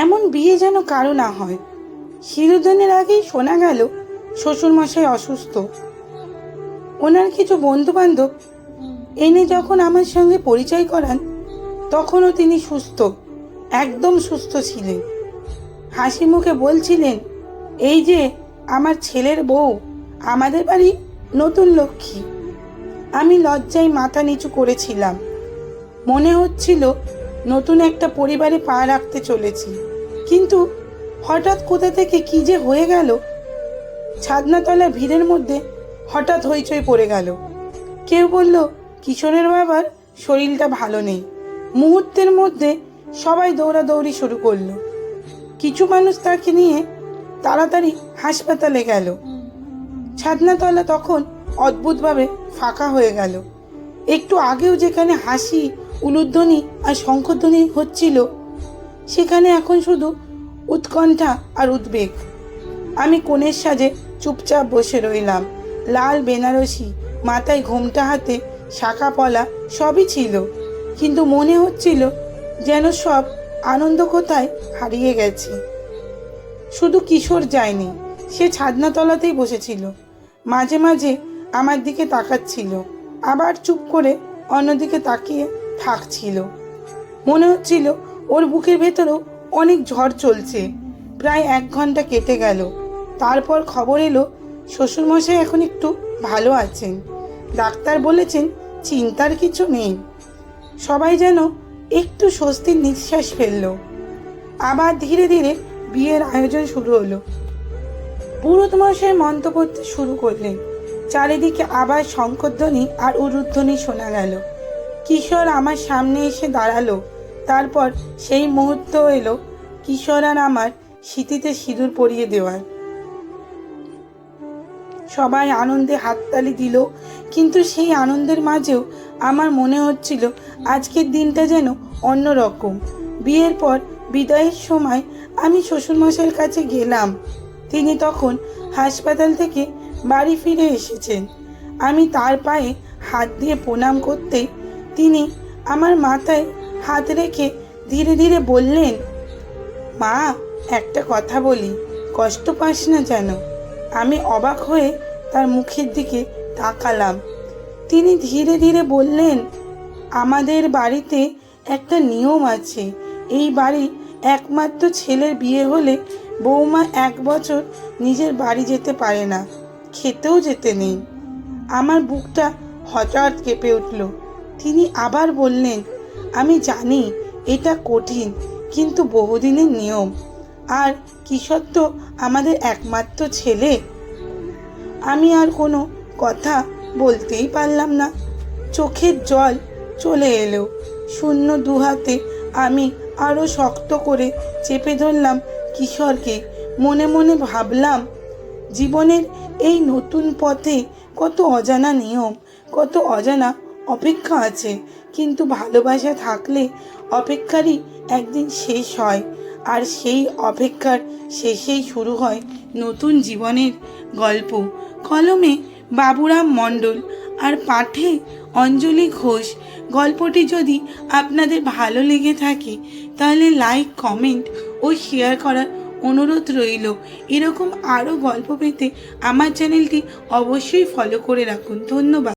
এমন বিয়ে যেন কারো না হয়। সিঁদুরদানের আগেই শোনা গেল শ্বশুরমশাই অসুস্থ। ওনার কিছু বন্ধু বান্ধব এনে যখন আমার সঙ্গে পরিচয় করান, তখনও তিনি সুস্থ, একদম সুস্থ ছিলেন। হাসি মুখে বলছিলেন, এই যে আমার ছেলের বউ, আমাদের বাড়ি নতুন লক্ষ্মী। আমি লজ্জায় মাথা নিচু করেছিলাম। মনে হচ্ছিল নতুন একটা পরিবারে পা রাখতে চলেছি। কিন্তু হঠাৎ কোথা থেকে কি যে হয়ে গেল। ছাদনাতলার ভিড়ের মধ্যে হঠাৎ হইচই পড়ে গেল। কেউ বলল কিশোরের বাবার শরীরটা ভালো নেই। মুহূর্তের মধ্যে সবাই দৌড়াদৌড়ি শুরু করলো। কিছু মানুষ তাকে নিয়ে তাড়াতাড়ি হাসপাতালে গেল। ছাদনাতলা তখন অদ্ভুতভাবে ফাঁকা হয়ে গেল। একটু আগেও যেখানে হাসি, উলুধ্বনি আর শঙ্খধ্বনি হচ্ছিল, সেখানে এখন শুধু উৎকণ্ঠা আর উদ্বেগ। আমি কোণের সাজে চুপচাপ বসে রইলাম। লাল বেনারসি, মাথায় ঘোমটা, হাতে শাখা পলা সবই ছিল, কিন্তু মনে হচ্ছিল যেন সব আনন্দ কোথায় হারিয়ে গেছে। শুধু কিশোর যায়নি, সে ছাদনাতলাতেই বসেছিল। মাঝে মাঝে আমার দিকে তাকাচ্ছিল, আবার চুপ করে অন্যদিকে তাকিয়ে থাকছিল। মনে হচ্ছিল ওর বুকের ভেতরেও অনেক ঝড় চলছে। প্রায় 1 ঘন্টা কেটে গেল। তারপর খবর এলো শ্বশুরমশাই এখন একটু ভালো আছেন। ডাক্তার বলেছেন চিন্তার কিছু নেই। সবাই যেন একটু স্বস্তির নিঃশ্বাস ফেলল। আবার ধীরে ধীরে বিয়ের আয়োজন শুরু হলো। পুরোহিতমশাই মন্ত্র পড়তে শুরু করলেন। চারিদিকে আবার শঙ্খধ্বনি আর উলুধ্বনি শোনা গেল। কিশোর আমার সামনে এসে দাঁড়ালো। তারপর সেই মুহূর্ত এলো কিশোর আর আমার সিঁথিতে সিঁদুর পরিয়ে দেওয়ার। সবাই আনন্দে হাততালি দিল, কিন্তু সেই আনন্দের মাঝেও আমার মনে হচ্ছিল আজকের দিনটা যেন অন্যরকম। বিয়ের পর বিদায়ের সময় আমি শ্বশুরমশাইয়ের কাছে গেলাম। তিনি তখন হাসপাতাল থেকে বাড়ি ফিরে এসেছেন। আমি তার পায়ে হাত দিয়ে প্রণাম করতেই তিনি আমার মাথায় হাত রেখে ধীরে ধীরে বললেন, মা, একটা কথা বলি, কষ্ট পাস না যেন। আমি অবাক হয়ে তার মুখের দিকে তাকালাম। তিনি ধীরে ধীরে বললেন, আমাদের বাড়িতে একটা নিয়ম আছে। এই বাড়ি একমাত্র ছেলের বিয়ে হলে বৌমা 1 বছর নিজের বাড়ি যেতে পারে না, খেতেও যেতে নেই। আমার বুকটা হঠাৎ কেঁপে উঠল। তিনি আবার বললেন, আমি জানি এটা কঠিন, কিন্তু বহুদিনের নিয়ম। আর কিশোর তো আমাদের একমাত্র ছেলে। আমি আর কোনো কথা বলতেই পারলাম না। চোখের জল চলে এলো। শূন্য দুহাতে আমি আরও শক্ত করে চেপে ধরলাম কিশোরকে। মনে মনে ভাবলাম, জীবনের এই নতুন পথে কত অজানা নিয়ম, কত অজানা অপেক্ষা আছে। কিন্তু ভালোবাসা থাকলে অপেক্ষারই একদিন শেষ হয়, আর সেই অপেক্ষার শেষেই শুরু হয় নতুন জীবনের গল্প। কলমে বাবুরাম মণ্ডল আর পাঠে অঞ্জলি ঘোষ। গল্পটি যদি আপনাদের ভালো লেগে থাকে তাহলে লাইক, কমেন্ট ও শেয়ার করার অনুরোধ রইল। এরকম আরও গল্প পেতে আমার চ্যানেলটি অবশ্যই ফলো করে রাখুন। ধন্যবাদ।